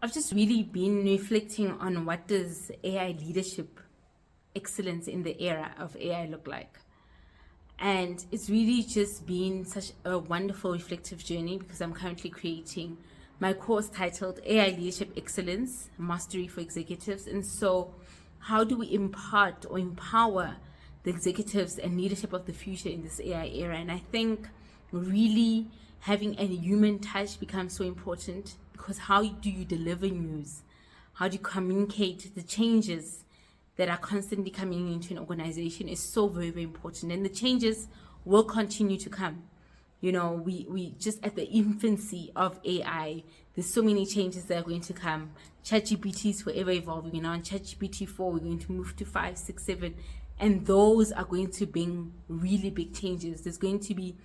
I've just really been reflecting on what does AI leadership excellence in the era of AI look like. And it's really just been such a wonderful reflective journey because I'm currently creating my course titled AI Leadership Excellence Mastery for Executives. And so, how do we impart or empower the executives and leadership of the future in this AI era? And I think really having a human touch becomes so important because how do you deliver news? How do you communicate the changes that are constantly coming into an organization is so very, very important. And the changes will continue to come. You know, we just at the infancy of AI, there's so many changes that are going to come. ChatGPT is forever evolving. You know, on ChatGPT 4, we're going to move to 5, 6, 7. And those are going to bring really big changes. There's going to be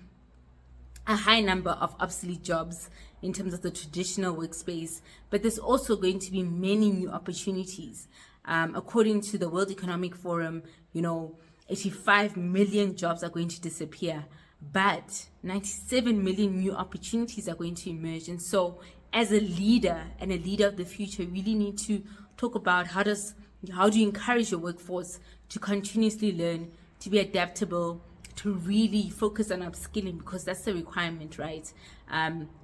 a high number of obsolete jobs in terms of the traditional workspace, but there's also going to be many new opportunities. According to the World Economic Forum, 85 million jobs are going to disappear, but 97 million new opportunities are going to emerge. And so, as a leader and a leader of the future, you really need to talk about how do you encourage your workforce to continuously learn, to be adaptable, to really focus on upskilling, because that's the requirement, right?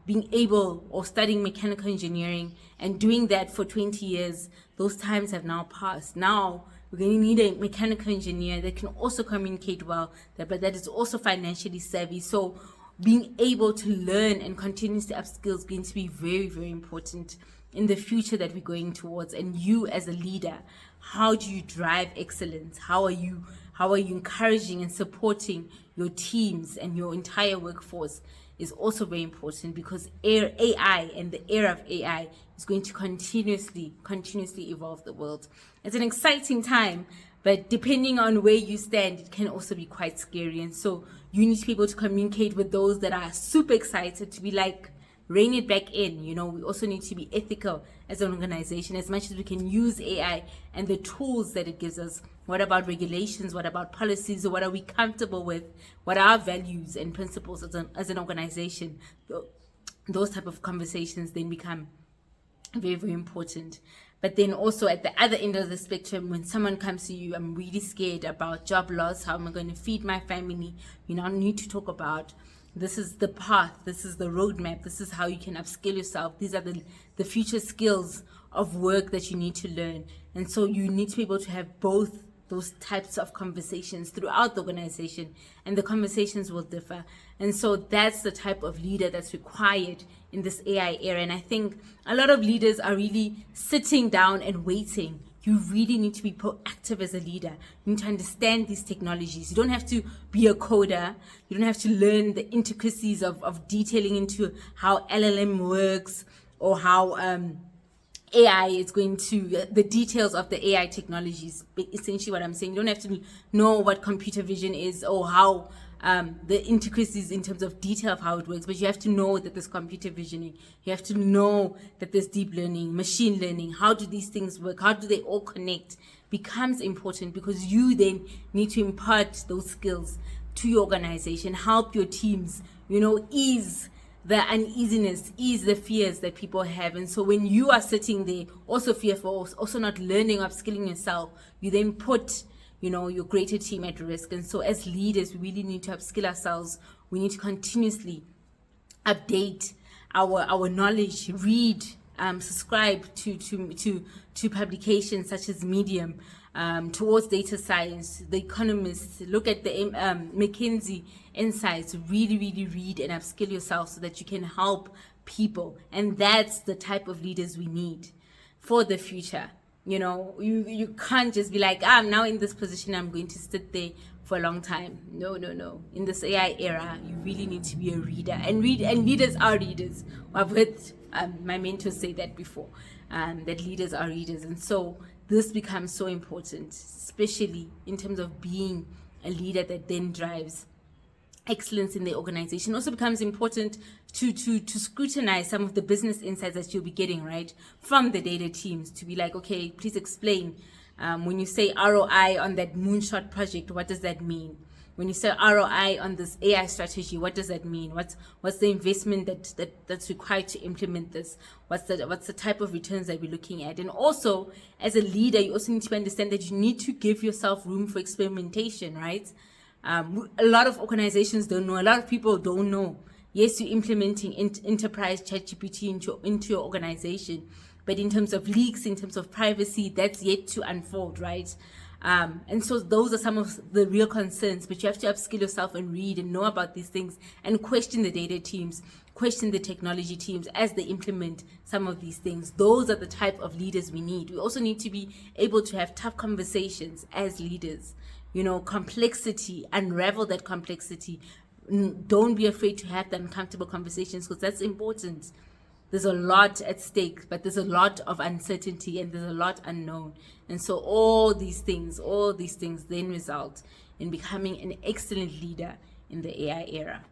Being able or studying mechanical engineering and doing that for 20 years, those times have now passed. Now we're going to need a mechanical engineer that can also communicate well, but that is also financially savvy. So being able to learn and continuously upskill is going to be very, very important in the future that we're going towards. And you as a leader, how do you drive excellence? How are you encouraging and supporting your teams and your entire workforce is also very important, because AI and the era of AI is going to continuously evolve the world. It's an exciting time, but depending on where you stand, it can also be quite scary. And so you need to be able to communicate with those that are super excited to be like, rein it back in. We also need to be ethical as an organization as much as we can use AI and the tools that it gives us. What about regulations? What about policies? What are we comfortable with? What are our values and principles as an organization? Those type of conversations then become very, very important. But then also at the other end of the spectrum, when someone comes to you, I'm really scared about job loss. How am I going to feed my family? You now need to talk about, this is the path, this is the roadmap, this is how you can upskill yourself. These are the future skills of work that you need to learn. And so you need to be able to have both those types of conversations throughout the organization, and the conversations will differ. And so that's the type of leader that's required in this AI era. And I think a lot of leaders are really sitting down and waiting. You really need to be proactive as a leader. You need to understand these technologies. You don't have to be a coder. You don't have to learn the intricacies of detailing into how LLM works or how AI is going to, the details of the AI technologies, essentially what I'm saying. You don't have to know what computer vision is or how the intricacies in terms of detail of how it works, but you have to know that there's computer visioning. You have to know that there's deep learning, machine learning. How do these things work? How do they all connect? Becomes important, because you then need to impart those skills to your organization, help your teams, ease the uneasiness, ease the fears that people have. And so when you are sitting there also fearful, also not learning, upskilling yourself, you then put your greater team at risk. And so as leaders, we really need to upskill ourselves. We need to continuously update our knowledge, read, subscribe to publications such as Medium, towards data science, The Economist, look at the McKinsey insights, really, really read and upskill yourself so that you can help people. And that's the type of leaders we need for the future. You can't just be like, I'm now in this position, I'm going to sit there for a long time. No. In this AI era, you really need to be a reader, and leaders are readers. I've heard my mentors say that before, that leaders are readers. And so this becomes so important, especially in terms of being a leader that then drives excellence in the organization. Also becomes important to scrutinize some of the business insights that you'll be getting, right, from the data teams, to be like, okay, please explain, when you say ROI on that moonshot project, what does that mean? when you say ROI on this AI strategy, what does that mean? What's the investment that's required to implement this? What's the type of returns that we're looking at? And also, as a leader, you also need to understand that you need to give yourself room for experimentation, right? A lot of organizations don't know. A lot of people don't know. Yes, you're implementing enterprise ChatGPT into your organization, but in terms of leaks, in terms of privacy, that's yet to unfold, right? And so those are some of the real concerns, but you have to upskill yourself and read and know about these things and question the data teams, question the technology teams as they implement some of these things. Those are the type of leaders we need. We also need to be able to have tough conversations as leaders, complexity, unravel that complexity. Don't be afraid to have the uncomfortable conversations, because that's important. There's a lot at stake, but there's a lot of uncertainty and there's a lot unknown. And so all these things then result in becoming an excellent leader in the AI era.